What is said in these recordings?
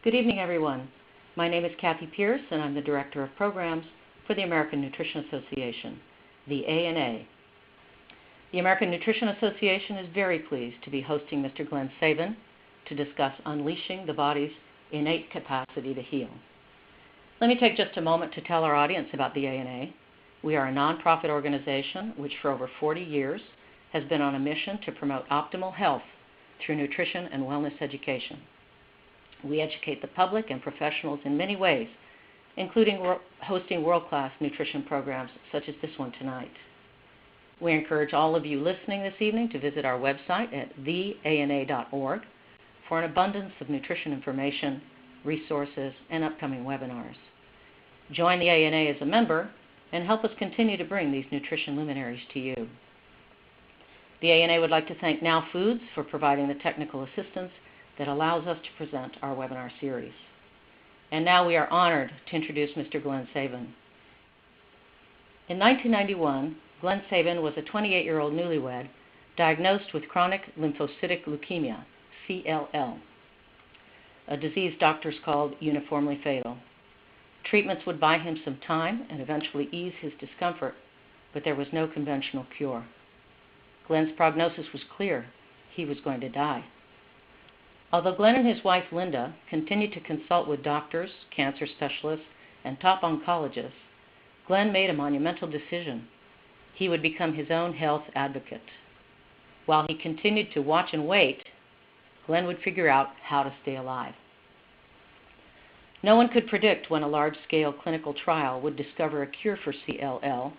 Good evening, everyone. My name is Kathy Pierce, and I'm the Director of Programs for the American Nutrition Association, the ANA. The American Nutrition Association is very pleased to be hosting Mr. Glenn Sabin to discuss unleashing the body's innate capacity to heal. Let me take just a moment to tell our audience about the ANA. We are a nonprofit organization which for over 40 years has been on a mission to promote optimal health through nutrition and wellness education. We educate the public and professionals in many ways, including hosting world-class nutrition programs such as this one tonight. We encourage all of you listening this evening to visit our website at theana.org for an abundance of nutrition information, resources, and upcoming webinars. Join the ANA as a member and help us continue to bring these nutrition luminaries to you. The ANA would like to thank Now Foods for providing the technical assistance that allows us to present our webinar series. And now we are honored to introduce Mr. Glenn Sabin. In 1991, Glenn Sabin was a 28-year-old newlywed diagnosed with chronic lymphocytic leukemia, CLL, a disease doctors called uniformly fatal. Treatments would buy him some time and eventually ease his discomfort, but there was no conventional cure. Glenn's prognosis was clear. He was going to die. Although Glenn and his wife, Linda, continued to consult with doctors, cancer specialists, and top oncologists, Glenn made a monumental decision. He would become his own health advocate. While he continued to watch and wait, Glenn would figure out how to stay alive. No one could predict when a large-scale clinical trial would discover a cure for CLL,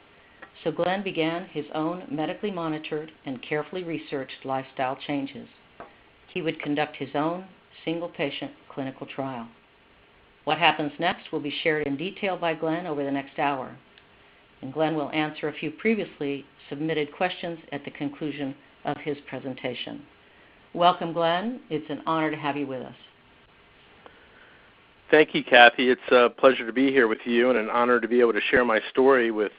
so Glenn began his own medically monitored and carefully researched lifestyle changes. He would conduct his own single-patient clinical trial. What happens next will be shared in detail by Glenn over the next hour, and Glenn will answer a few previously submitted questions at the conclusion of his presentation. Welcome, Glenn. It's an honor to have you with us. Thank you, Kathy. It's a pleasure to be here with you and an honor to be able to share my story with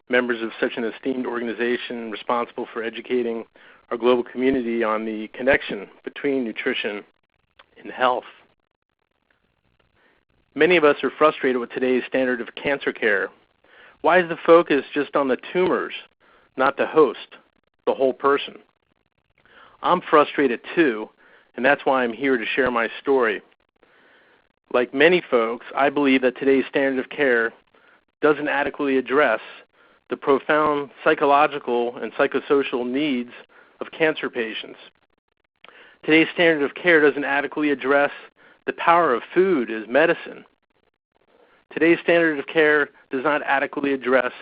members of such an esteemed organization responsible for educating our global community on the connection between nutrition and health. Many of us are frustrated with today's standard of cancer care. Why is the focus just on the tumors, not the host, the whole person? I'm frustrated too, and that's why I'm here to share my story. Like many folks, I believe that today's standard of care doesn't adequately address the profound psychological and psychosocial needs of cancer patients. Today's standard of care doesn't adequately address the power of food as medicine. Today's standard of care does not adequately address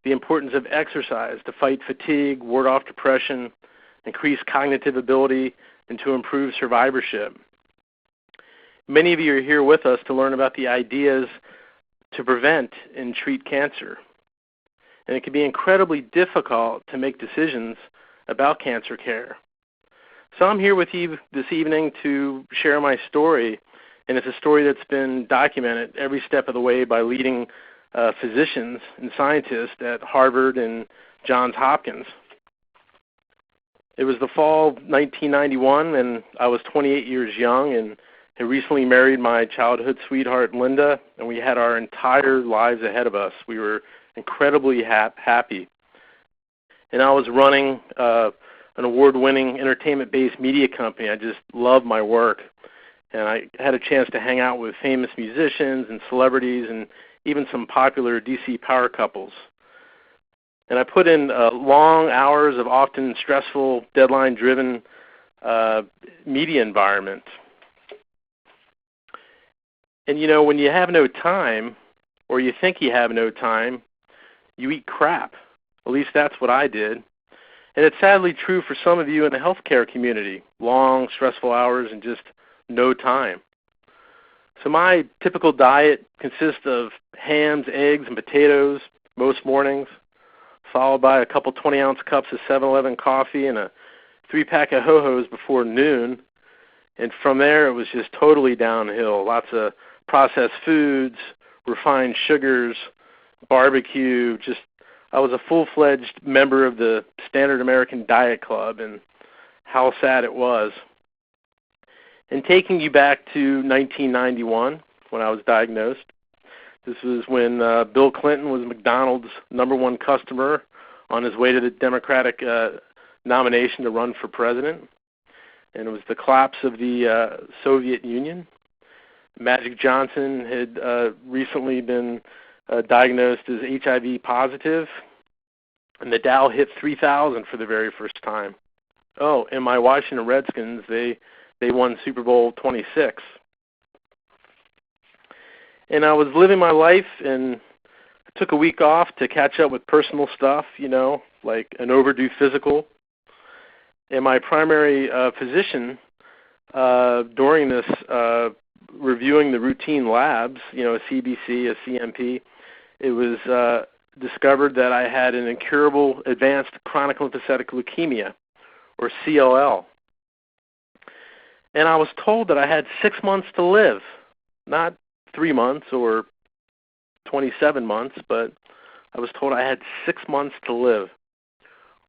the importance of exercise to fight fatigue, ward off depression, increase cognitive ability, and to improve survivorship. Many of you are here with us to learn about the ideas to prevent and treat cancer. And it can be incredibly difficult to make decisions about cancer care. So I'm here with you this evening to share my story, and it's a story that's been documented every step of the way by leading physicians and scientists at Harvard and Johns Hopkins. It was the fall of 1991, and I was 28 years young and had recently married my childhood sweetheart, Linda, and we had our entire lives ahead of us. We were incredibly happy. And I was running an award-winning entertainment-based media company. I just loved my work. And I had a chance to hang out with famous musicians and celebrities and even some popular DC power couples. And I put in long hours of often stressful, deadline-driven media environment. And, you know, when you have no time, or you think you have no time, you eat crap. At least that's what I did. And it's sadly true for some of you in the healthcare community. Long, stressful hours and just no time. So my typical diet consists of hams, eggs, and potatoes most mornings, followed by a couple 20-ounce cups of 7-Eleven coffee and a 3-pack of Ho-Hos before noon. And from there, it was just totally downhill. Lots of processed foods, refined sugars, barbecue. I was a full-fledged member of the Standard American Diet Club, and how sad it was. And taking you back to 1991 when I was diagnosed, this was when Bill Clinton was McDonald's #1 customer on his way to the Democratic nomination to run for president. And it was the collapse of the Soviet Union. Magic Johnson had recently been diagnosed as HIV positive, and the Dow hit 3,000 for the very first time. Oh, and my Washington Redskins, they won Super Bowl 26. And I was living my life, and I took a week off to catch up with personal stuff, like an overdue physical. And my primary physician during this reviewing the routine labs, a CBC, a CMP, it was discovered that I had an incurable advanced chronic lymphocytic leukemia, or CLL. And I was told that I had 6 months to live, not 3 months or 27 months, but I was told I had 6 months to live.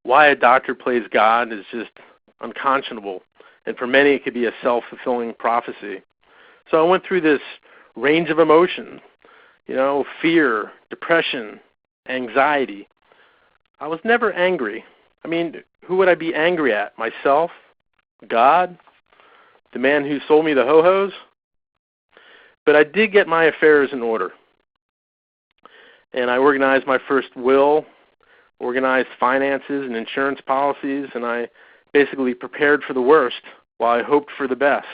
Why a doctor plays God is just unconscionable, and for many it could be a self-fulfilling prophecy. So I went through this range of emotion, fear, depression, anxiety. I was never angry. I mean, who would I be angry at? Myself? God? The man who sold me the ho-hos? But I did get my affairs in order. And I organized my first will, organized finances and insurance policies, and I basically prepared for the worst while I hoped for the best.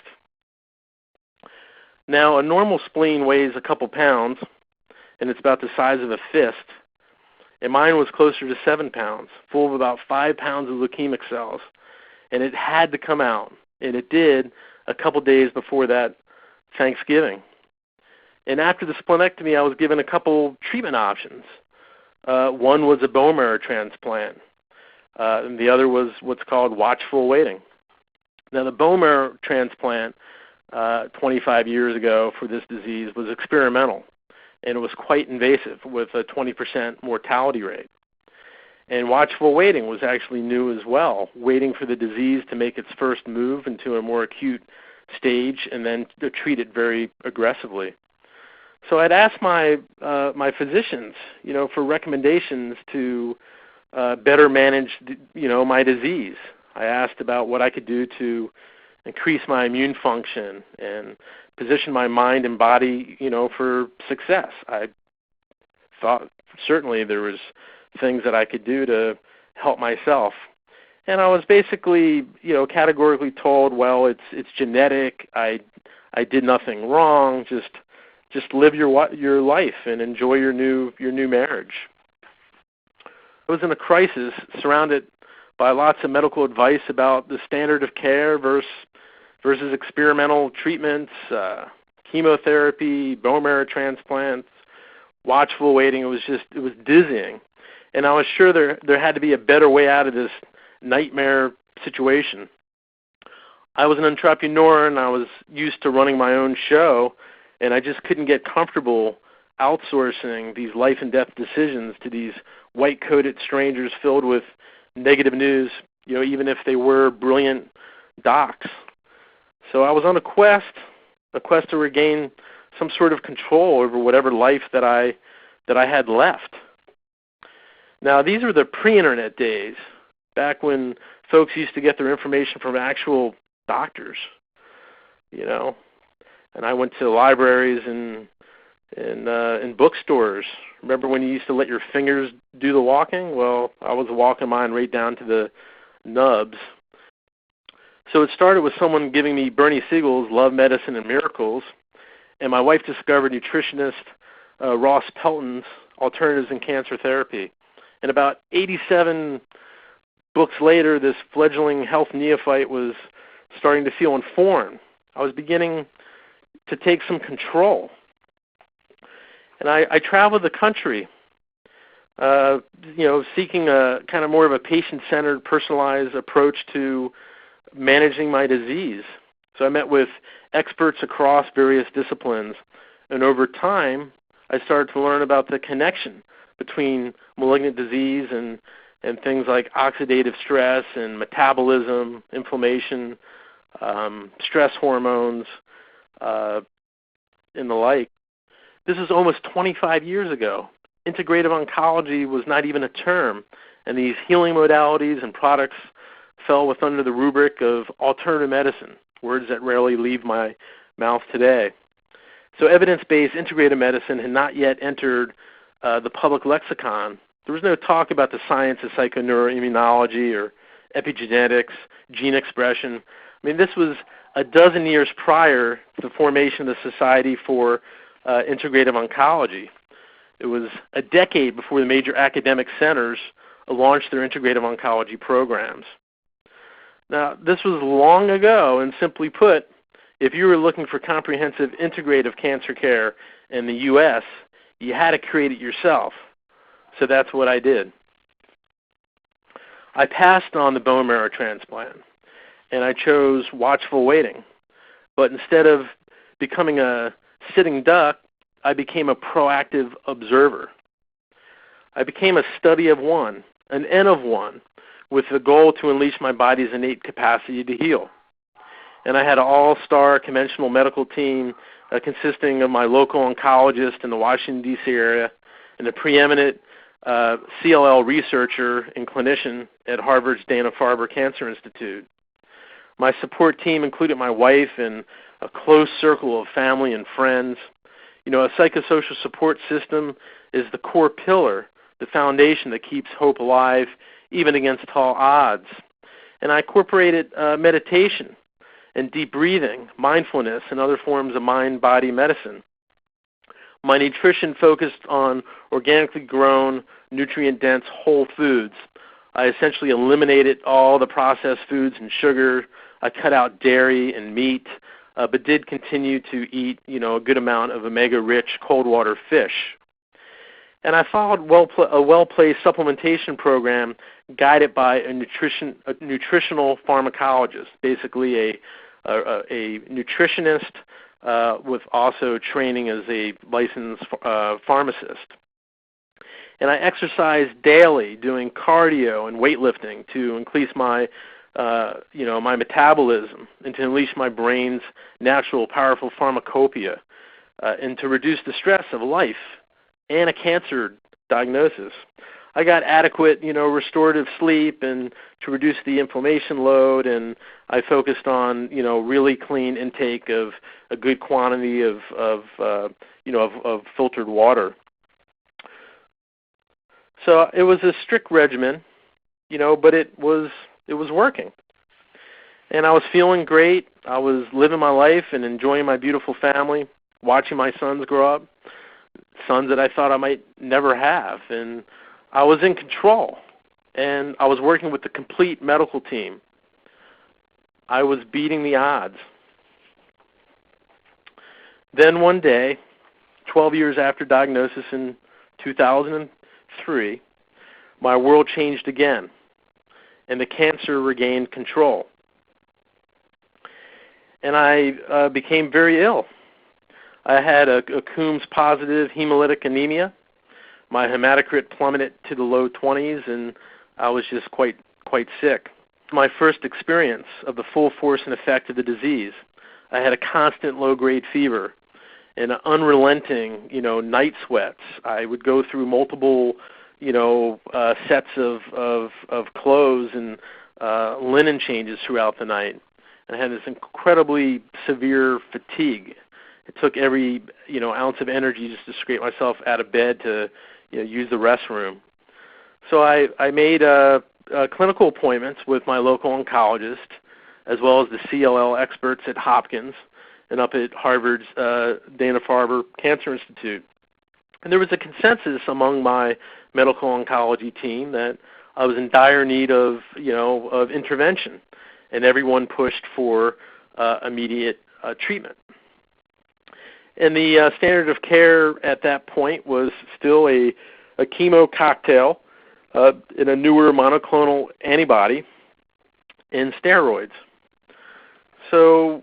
Now, a normal spleen weighs a couple pounds, and it's about the size of a fist. And mine was closer to 7 pounds, full of about 5 pounds of leukemic cells. And it had to come out. And it did a couple days before that Thanksgiving. And after the splenectomy, I was given a couple treatment options. One was a bone marrow transplant, and the other was what's called watchful waiting. Now, the bone marrow transplant 25 years ago for this disease was experimental, and it was quite invasive with a 20% mortality rate. And watchful waiting was actually new as well, waiting for the disease to make its first move into a more acute stage and then to treat it very aggressively. So I'd asked my physicians, for recommendations to better manage, my disease. I asked about what I could do to increase my immune function and position my mind and body, for success. I thought certainly there was things that I could do to help myself. And I was basically, categorically told, well, it's genetic. I did nothing wrong. Just live your life and enjoy your new marriage. I was in a crisis, surrounded by lots of medical advice about the standard of care versus experimental treatments, chemotherapy, bone marrow transplants, watchful waiting. It was dizzying, and I was sure there had to be a better way out of this nightmare situation. I was an entrepreneur, and I was used to running my own show, and I just couldn't get comfortable outsourcing these life and death decisions to these white-coated strangers filled with negative news, even if they were brilliant docs. So I was on a quest to regain some sort of control over whatever life that I had left. Now, these were the pre-internet days, back when folks used to get their information from actual doctors, And I went to libraries and bookstores. Remember when you used to let your fingers do the walking? Well, I was walking mine right down to the nubs. So it started with someone giving me Bernie Siegel's Love, Medicine, and Miracles, and my wife discovered nutritionist Ross Pelton's Alternatives in Cancer Therapy. And about 87 books later, this fledgling health neophyte was starting to feel informed. I was beginning to take some control. And I traveled the country, seeking a kind of more of a patient-centered, personalized approach to managing my disease. So I met with experts across various disciplines, and over time, I started to learn about the connection between malignant disease and things like oxidative stress and metabolism, inflammation, stress hormones, and the like. This is almost 25 years ago. Integrative oncology was not even a term, and these healing modalities and products fell under the rubric of alternative medicine, words that rarely leave my mouth today. So evidence-based integrative medicine had not yet entered the public lexicon. There was no talk about the science of psychoneuroimmunology or epigenetics, gene expression. I mean, this was a dozen years prior to the formation of the Society for Integrative Oncology. It was a decade before the major academic centers launched their integrative oncology programs. Now, this was long ago, and simply put, if you were looking for comprehensive integrative cancer care in the U.S., you had to create it yourself. So that's what I did. I passed on the bone marrow transplant, and I chose watchful waiting. But instead of becoming a sitting duck, I became a proactive observer. I became a study of one, an N of one, with the goal to unleash my body's innate capacity to heal. And I had an all-star conventional medical team consisting of my local oncologist in the Washington, D.C. area and a preeminent CLL researcher and clinician at Harvard's Dana-Farber Cancer Institute. My support team included my wife and a close circle of family and friends. You know, a psychosocial support system is the core pillar, the foundation that keeps hope alive even against tall odds. And I incorporated meditation and deep breathing, mindfulness, and other forms of mind-body medicine. My nutrition focused on organically grown, nutrient-dense whole foods. I essentially eliminated all the processed foods and sugar. I cut out dairy and meat, but did continue to eat, a good amount of omega-rich cold water fish. And I followed a well-placed supplementation program guided by a nutritional pharmacologist, basically a nutritionist with also training as a licensed pharmacist. And I exercised daily, doing cardio and weightlifting to increase my my metabolism and to unleash my brain's natural, powerful pharmacopoeia and to reduce the stress of life and a cancer diagnosis. I got adequate, restorative sleep and to reduce the inflammation load, and I focused on, really clean intake of a good quantity of filtered water. So it was a strict regimen, but it was working. And I was feeling great. I was living my life and enjoying my beautiful family, watching my sons grow up, sons that I thought I might never have. And I was in control, and I was working with the complete medical team. I was beating the odds. Then one day, 12 years after diagnosis in 2003, my world changed again, and the cancer regained control. And I became very ill. I had a Coombs-positive hemolytic anemia. My hematocrit plummeted to the low 20s, and I was just quite sick. My first experience of the full force and effect of the disease. I had a constant low-grade fever and unrelenting, night sweats. I would go through multiple, sets of clothes and linen changes throughout the night. And I had this incredibly severe fatigue. It took every, ounce of energy just to scrape myself out of bed to, use the restroom. So I made clinical appointments with my local oncologist, as well as the CLL experts at Hopkins and up at Harvard's Dana-Farber Cancer Institute. And there was a consensus among my medical oncology team that I was in dire need of intervention, and everyone pushed for immediate treatment. And the standard of care at that point was still a chemo cocktail in a newer monoclonal antibody and steroids. So,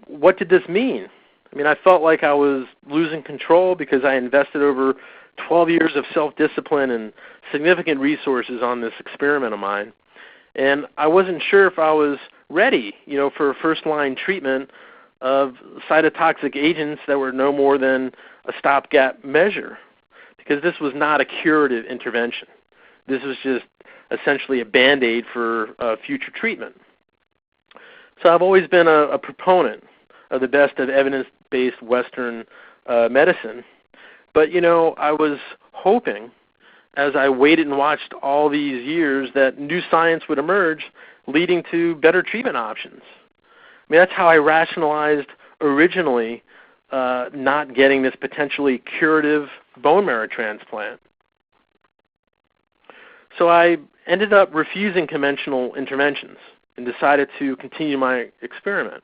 what did this mean? I mean, I felt like I was losing control because I invested over 12 years of self-discipline and significant resources on this experiment of mine. And I wasn't sure if I was ready, for first-line treatment of cytotoxic agents that were no more than a stopgap measure, because this was not a curative intervention. This was just essentially a Band-Aid for future treatment. So I've always been a proponent of the best of evidence-based Western medicine. But, I was hoping, as I waited and watched all these years, that new science would emerge leading to better treatment options. I mean, that's how I rationalized originally not getting this potentially curative bone marrow transplant. So I ended up refusing conventional interventions and decided to continue my experiment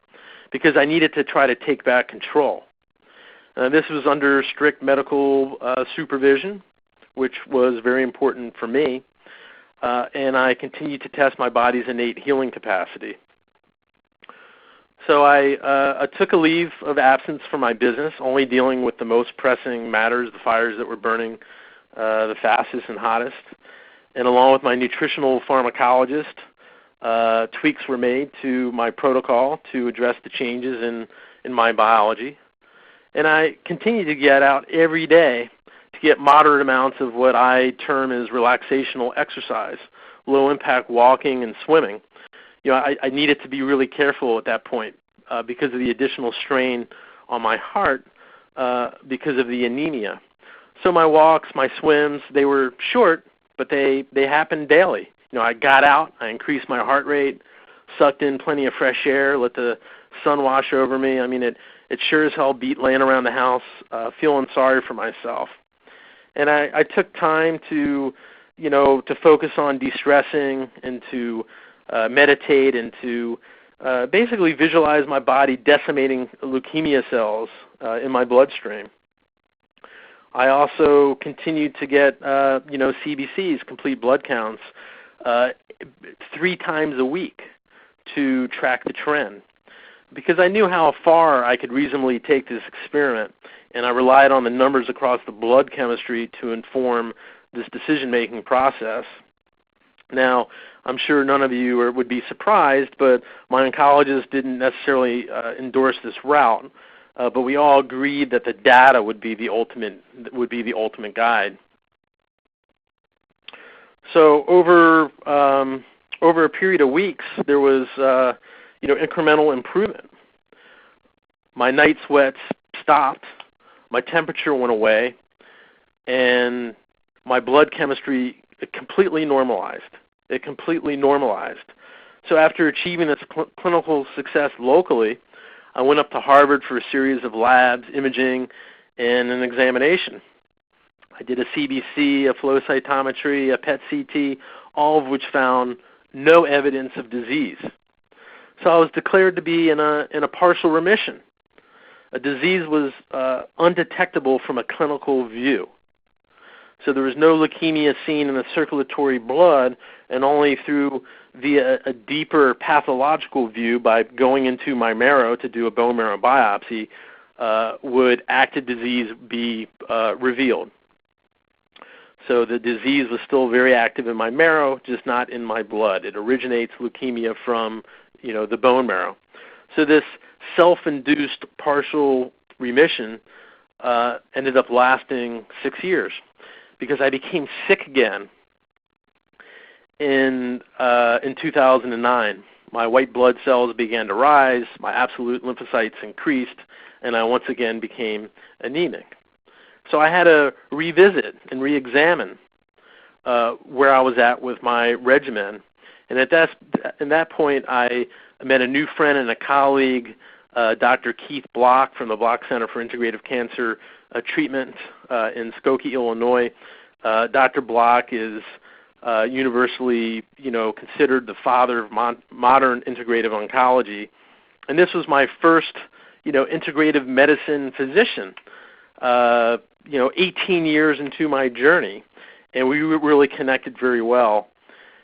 because I needed to try to take back control. This was under strict medical supervision, which was very important for me, and I continued to test my body's innate healing capacity. So I took a leave of absence from my business, only dealing with the most pressing matters, the fires that were burning the fastest and hottest. And along with my nutritional pharmacologist, tweaks were made to my protocol to address the changes in my biology. And I continue to get out every day to get moderate amounts of what I term as relaxational exercise, low-impact walking and swimming. I needed to be really careful at that point because of the additional strain on my heart because of the anemia. So my walks, my swims, they were short, but they happened daily. I got out, I increased my heart rate, sucked in plenty of fresh air, let the sun wash over me. I mean, it sure as hell beat laying around the house, feeling sorry for myself. And I took time to focus on de-stressing and to meditate and to basically visualize my body decimating leukemia cells in my bloodstream. I also continued to get, CBCs, complete blood counts, 3 times a week to track the trend, because I knew how far I could reasonably take this experiment, and I relied on the numbers across the blood chemistry to inform this decision-making process. Now, I'm sure none of you would be surprised, but my oncologist didn't necessarily endorse this route. But we all agreed that the data would be the ultimate guide. So over a period of weeks, there was incremental improvement. My night sweats stopped, my temperature went away, and my blood chemistry completely normalized. It completely normalized. So after achieving this clinical success locally, I went up to Harvard for a series of labs, imaging, and an examination. I did a CBC, a flow cytometry, a PET CT, all of which found no evidence of disease. So I was declared to be in a partial remission. A disease was undetectable from a clinical view. So there was no leukemia seen in the circulatory blood, and only via a deeper pathological view by going into my marrow to do a bone marrow biopsy would active disease be revealed. So the disease was still very active in my marrow, just not in my blood. It originates leukemia from the bone marrow. So this self-induced partial remission ended up lasting 6 years, because I became sick again in 2009. My white blood cells began to rise, my absolute lymphocytes increased, and I once again became anemic. So I had to revisit and re-examine where I was at with my regimen. And at that point, I met a new friend and a colleague, Dr. Keith Block from the Block Center for Integrative Cancer Treatment in Skokie, Illinois. Dr. Block is universally, considered the father of modern integrative oncology, and this was my first, integrative medicine physician. 18 years into my journey, and we really connected very well.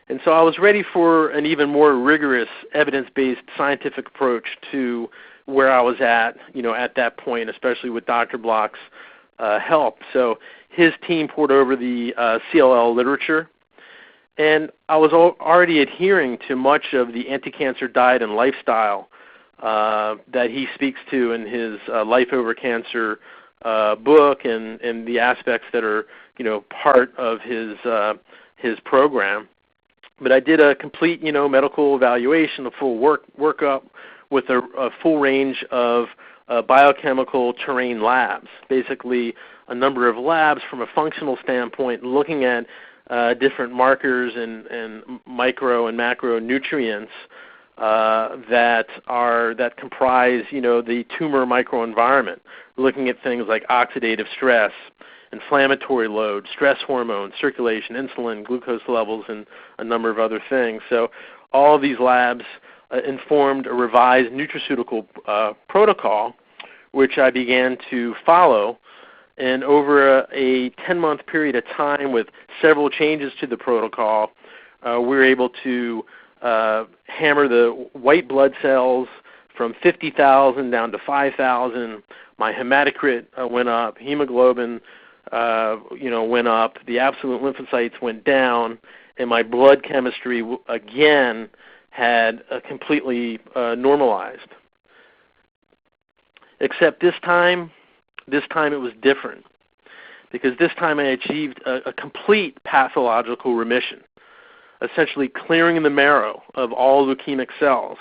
And so I was ready for an even more rigorous, evidence-based scientific approach to where I was at, at that point, especially with Dr. Block's help. So his team poured over the CLL literature, And I was already adhering to much of the anti-cancer diet and lifestyle that he speaks to in his Life Over Cancer book, and the aspects that are, part of his program. But I did a complete, medical evaluation, a full workup with a full range of biochemical terrain labs, basically a number of labs from a functional standpoint, looking at different markers and micro and macronutrients that comprise, the tumor microenvironment, looking at things like oxidative stress, inflammatory load, stress hormones, circulation, insulin, glucose levels, and a number of other things. So all of these labs informed a revised nutraceutical protocol, which I began to follow. And over a 10-month period of time with several changes to the protocol, we were able to hammer the white blood cells from 50,000 down to 5,000. My hematocrit went up, hemoglobin went up, the absolute lymphocytes went down, and my blood chemistry again had completely normalized. Except this time it was different, because this time I achieved a complete pathological remission, essentially clearing the marrow of all leukemic cells.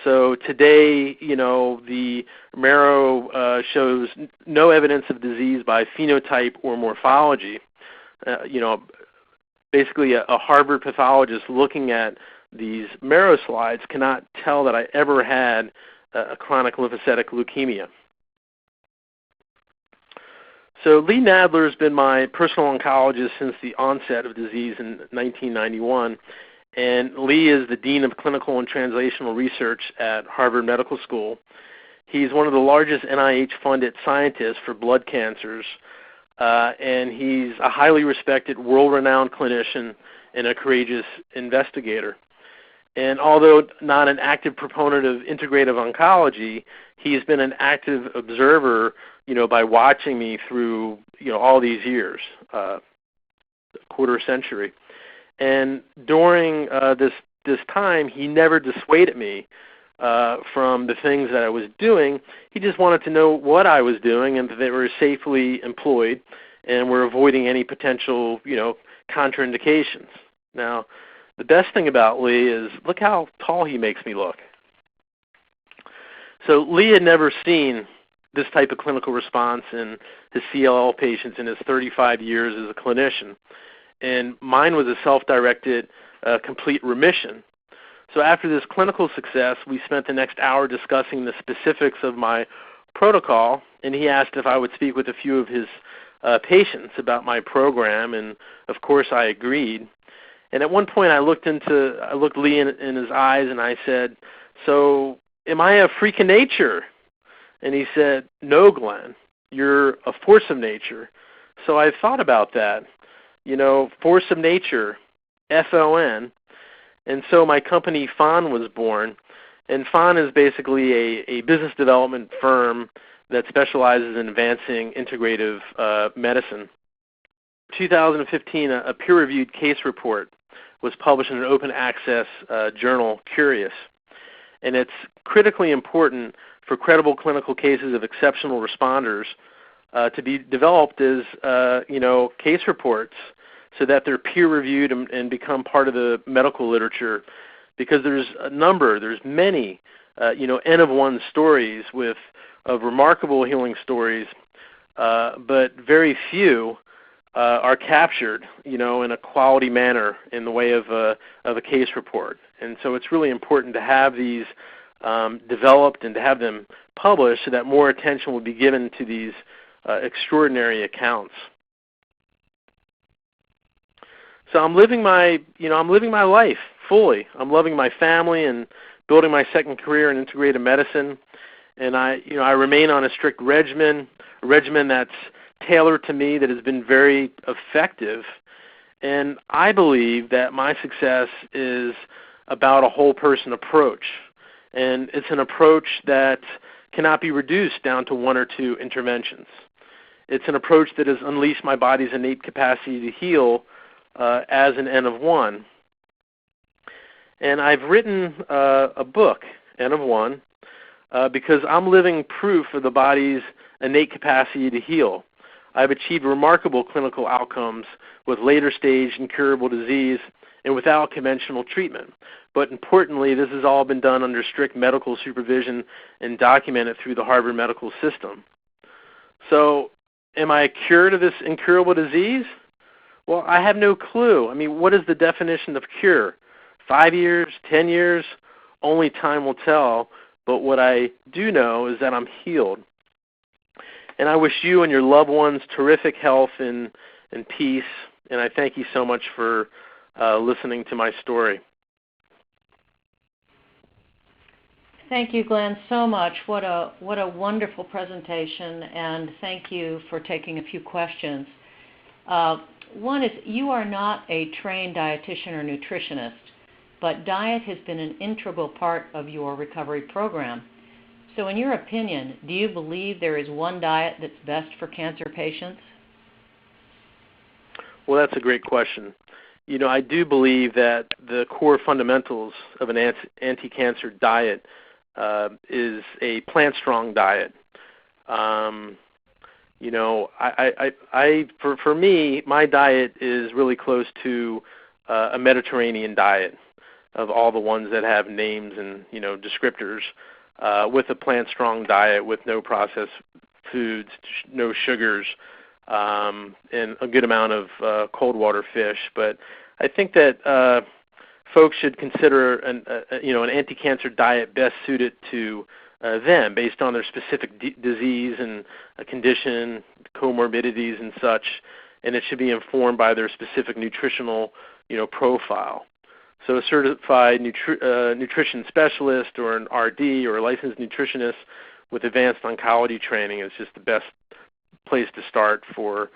So today, the marrow shows no evidence of disease by phenotype or morphology. Basically a Harvard pathologist looking at these marrow slides cannot tell that I ever had a chronic lymphocytic leukemia. So Lee Nadler has been my personal oncologist since the onset of disease in 1991, and Lee is the Dean of Clinical and Translational Research at Harvard Medical School. He's one of the largest NIH-funded scientists for blood cancers, and he's a highly respected, world-renowned clinician and a courageous investigator. And although not an active proponent of integrative oncology, he's been an active observer, by watching me through, all these years, a quarter century. And during this time, he never dissuaded me from the things that I was doing. He just wanted to know what I was doing and that they were safely employed and were avoiding any potential, contraindications. Now, the best thing about Lee is look how tall he makes me look. So Lee had never seen this type of clinical response in his CLL patients in his 35 years as a clinician. And mine was a self-directed, complete remission. So after this clinical success, we spent the next hour discussing the specifics of my protocol, and he asked if I would speak with a few of his patients about my program, and of course I agreed. And at one point I looked Lee in his eyes and I said, "So am I a freak of nature?" And he said, "No, Glenn, you're a force of nature." So I thought about that, force of nature, FON. And so my company FON was born. And FON is basically a business development firm that specializes in advancing integrative medicine. 2015, a peer-reviewed case report was published in an open access journal, Curious. And it's critically important for credible clinical cases of exceptional responders to be developed as, case reports so that they're peer-reviewed and become part of the medical literature, because there's many, N of one stories of remarkable healing stories, but very few are captured, in a quality manner in the way of a case report. And so it's really important to have these developed and to have them published so that more attention will be given to these extraordinary accounts. So I'm living my life fully. I'm loving my family and building my second career in integrative medicine. And I remain on a strict regimen, a regimen that's tailored to me, that has been very effective. And I believe that my success is about a whole person approach. And it's an approach that cannot be reduced down to one or two interventions. It's an approach that has unleashed my body's innate capacity to heal as an N of 1. And I've written a book, N of 1, because I'm living proof of the body's innate capacity to heal. I've achieved remarkable clinical outcomes with later stage incurable disease and without conventional treatment. But importantly, this has all been done under strict medical supervision and documented through the Harvard medical system. So, am I cured of this incurable disease? Well, I have no clue. I mean, what is the definition of cure? 5 years, 10 years? Only time will tell. But what I do know is that I'm healed. And I wish you and your loved ones terrific health and peace. And I thank you so much for listening to my story. Thank you, Glenn, so much. What a wonderful presentation, and thank you for taking a few questions. One is, you are not a trained dietitian or nutritionist, but diet has been an integral part of your recovery program. So in your opinion, do you believe there is one diet that's best for cancer patients? Well, that's a great question. You know, I do believe that the core fundamentals of an anti-cancer diet is a plant-strong diet. You know, for me, my diet is really close to a Mediterranean diet of all the ones that have names and, you know, descriptors, with a plant-strong diet with no processed foods, no sugars, and a good amount of cold water fish. But I think that folks should consider an anti-cancer diet best suited to them based on their specific disease and condition, comorbidities and such, and it should be informed by their specific nutritional, you know, profile. So a certified nutrition specialist or an RD or a licensed nutritionist with advanced oncology training is just the best place to start for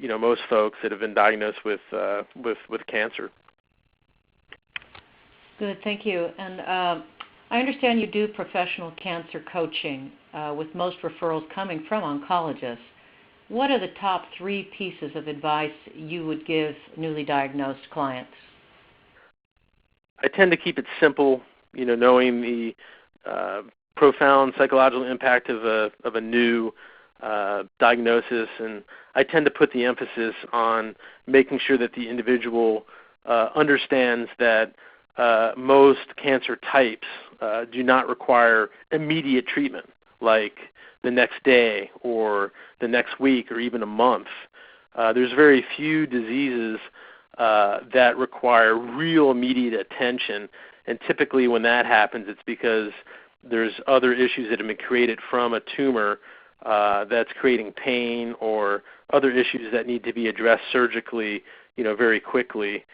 most folks that have been diagnosed with cancer. Good, thank you. And I understand you do professional cancer coaching with most referrals coming from oncologists. What are the top 3 pieces of advice you would give newly diagnosed clients? I tend to keep it simple, you know, knowing the profound psychological impact of a new diagnosis, and I tend to put the emphasis on making sure that the individual understands that most cancer types do not require immediate treatment, like the next day or the next week or even a month. There's very few diseases that require real immediate attention, and typically when that happens, it's because there's other issues that have been created from a tumor that's creating pain or other issues that need to be addressed surgically, you know, very quickly.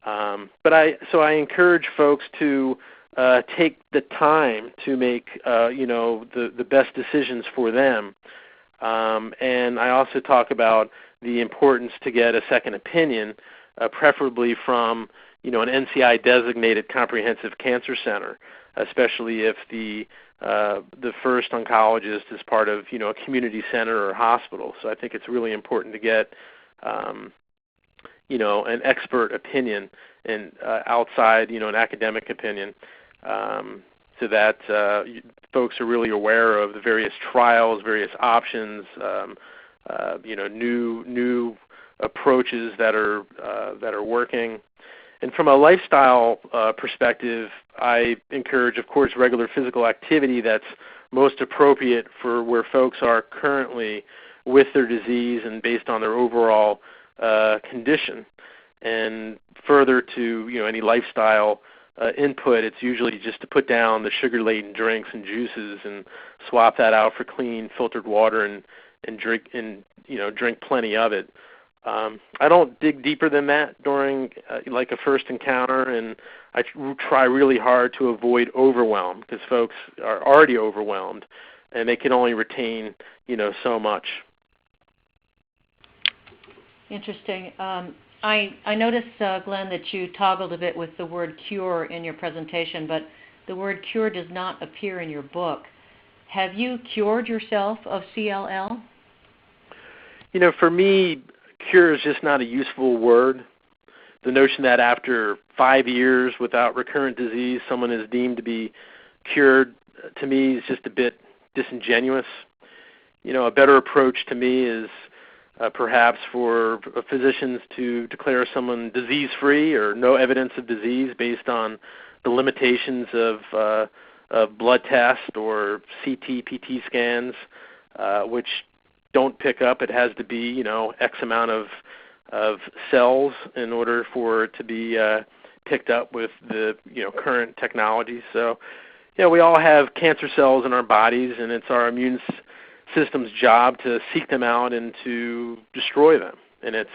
But I encourage folks to take the time to make the best decisions for them. And I also talk about the importance to get a second opinion, preferably from an NCI designated comprehensive cancer center, especially if the first oncologist is part of a community center or hospital. So I think it's really important to get an expert opinion and outside an academic opinion, so that folks are really aware of the various trials, various options, new approaches that are working. And from a lifestyle perspective, I encourage, of course, regular physical activity that's most appropriate for where folks are currently with their disease and based on their overall condition. And further to any lifestyle input, it's usually just to put down the sugar-laden drinks and juices and swap that out for clean filtered water and drink plenty of it. I don't dig deeper than that during like a first encounter, and I try really hard to avoid overwhelm because folks are already overwhelmed and they can only retain so much. Interesting. I noticed, Glenn, that you toggled a bit with the word cure in your presentation, but the word cure does not appear in your book. Have you cured yourself of CLL? For me, cure is just not a useful word. the notion that after 5 years without recurrent disease, someone is deemed to be cured, to me is just a bit disingenuous. A better approach to me is perhaps for physicians to declare someone disease-free or no evidence of disease based on the limitations of blood tests or CT, PT scans, which don't pick up. It has to be, X amount of cells in order for it to be picked up with the, current technology. So, we all have cancer cells in our bodies, and it's our immune system's job to seek them out and to destroy them. And it's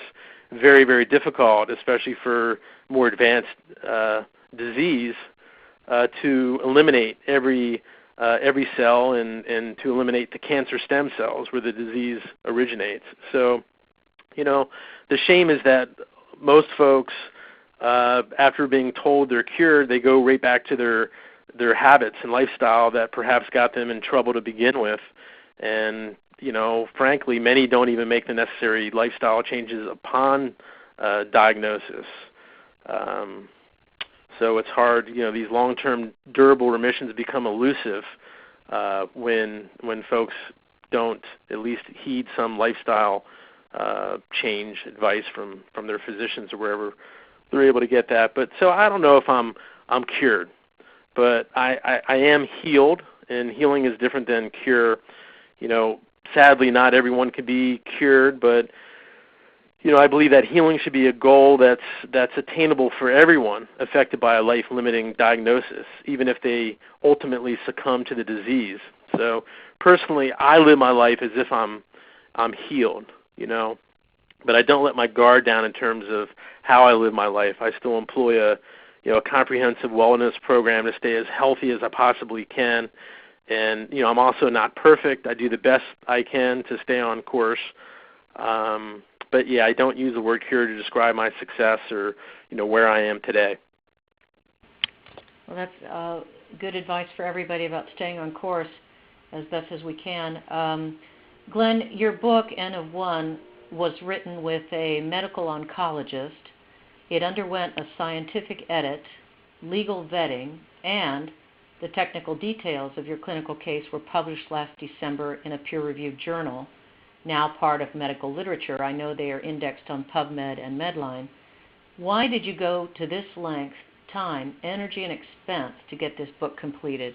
very, very difficult, especially for more advanced disease, to eliminate every cell and to eliminate the cancer stem cells where the disease originates. So, the shame is that most folks, after being told they're cured, they go right back to their habits and lifestyle that perhaps got them in trouble to begin with. And, frankly, many don't even make the necessary lifestyle changes upon diagnosis. So it's hard, these long-term durable remissions become elusive when folks don't at least heed some lifestyle change advice from their physicians or wherever they're able to get that. But so I don't know if I'm cured, but I am healed, and healing is different than cure. Sadly, not everyone can be cured, but I believe that healing should be a goal that's attainable for everyone affected by a life-limiting diagnosis, even if they ultimately succumb to the disease. So personally, I live my life as if I'm healed, but I don't let my guard down in terms of how I live my life. I still employ a comprehensive wellness program to stay as healthy as I possibly can. And, I'm also not perfect. I do the best I can to stay on course. But, yeah, I don't use the word cure to describe my success or, where I am today. Well, that's good advice for everybody about staying on course as best as we can. Glenn, your book, N of One, was written with a medical oncologist. It underwent a scientific edit, legal vetting, and the technical details of your clinical case were published last December in a peer-reviewed journal, now part of medical literature. I know they are indexed on PubMed and Medline. Why did you go to this length, time, energy, and expense to get this book completed?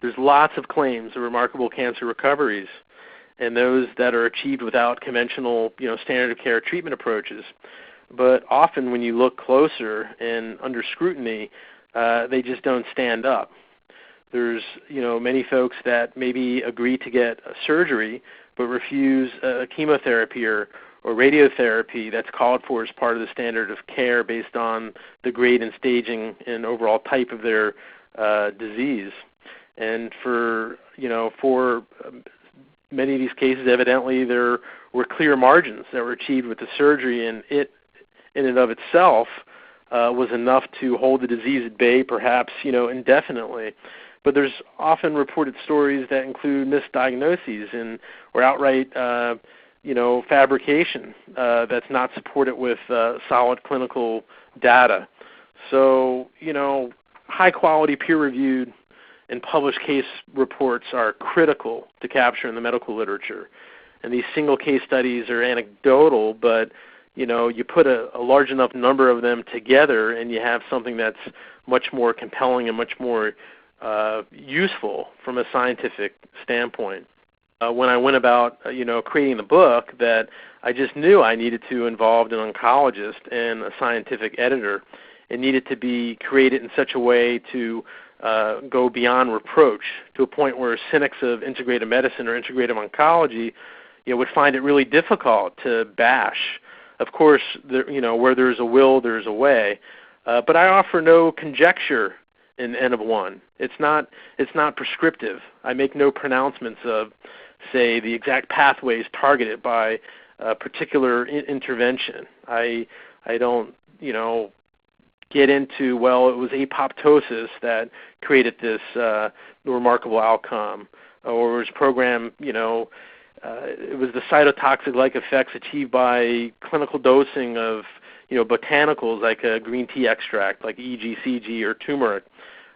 There's lots of claims of remarkable cancer recoveries, and those that are achieved without conventional, standard of care treatment approaches. But often when you look closer and under scrutiny, they just don't stand up. There's, many folks that maybe agree to get a surgery but refuse chemotherapy or radiotherapy that's called for as part of the standard of care based on the grade and staging and overall type of their disease. And for many of these cases, evidently there were clear margins that were achieved with the surgery, and it in and of itself was enough to hold the disease at bay, perhaps, indefinitely. But there's often reported stories that include misdiagnoses or outright, fabrication that's not supported with solid clinical data. So, high-quality, peer-reviewed, and published case reports are critical to capture in the medical literature. And these single case studies are anecdotal, but you put a large enough number of them together and you have something that's much more compelling and much more useful from a scientific standpoint. When I went about, creating the book, that I just knew I needed to involve an oncologist and a scientific editor. It needed to be created in such a way to go beyond reproach, to a point where cynics of integrative medicine or integrative oncology, would find it really difficult to bash. Of course, where there's a will, there's a way. But I offer no conjecture in N of One. It's not prescriptive. I make no pronouncements of, say, the exact pathways targeted by a particular intervention. I don't, get into, well, it was apoptosis that created this remarkable outcome, or it was program, it was the cytotoxic-like effects achieved by clinical dosing of botanicals like a green tea extract, like EGCG or turmeric.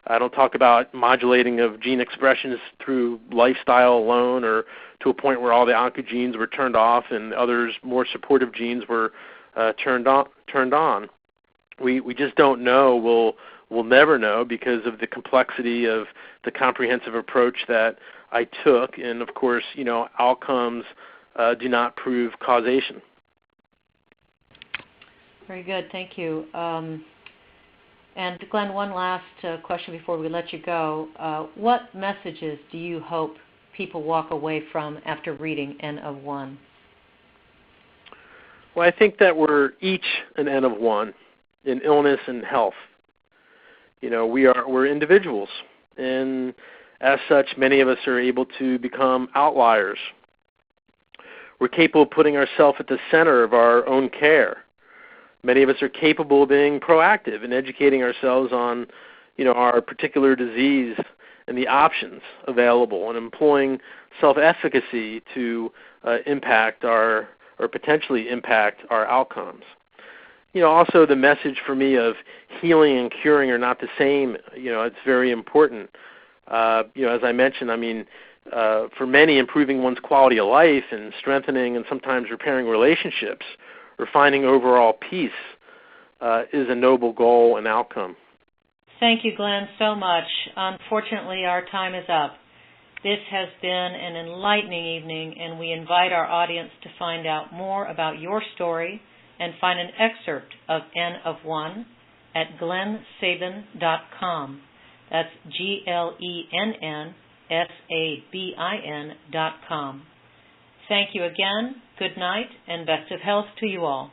I don't talk about modulating of gene expressions through lifestyle alone, or to a point where all the oncogenes were turned off and others more supportive genes were turned on. We just don't know. We'll never know because of the complexity of the comprehensive approach that I took, and of course, outcomes do not prove causation. Very good, thank you. And Glenn, one last question before we let you go. What messages do you hope people walk away from after reading N of One? Well, I think that we're each an N of one in illness and health. We're individuals, and as such, many of us are able to become outliers. We're capable of putting ourselves at the center of our own care. Many of us are capable of being proactive and educating ourselves on, our particular disease and the options available, and employing self-efficacy to potentially impact our outcomes. Also the message for me of healing and curing are not the same. It's very important. As I mentioned, for many, improving one's quality of life and strengthening and sometimes repairing relationships or finding overall peace is a noble goal and outcome. Thank you, Glenn, so much. Unfortunately, our time is up. This has been an enlightening evening, and we invite our audience to find out more about your story and find an excerpt of N of One at glennsabin.com. That's GLENNSABIN.com. Thank you again, good night, and best of health to you all.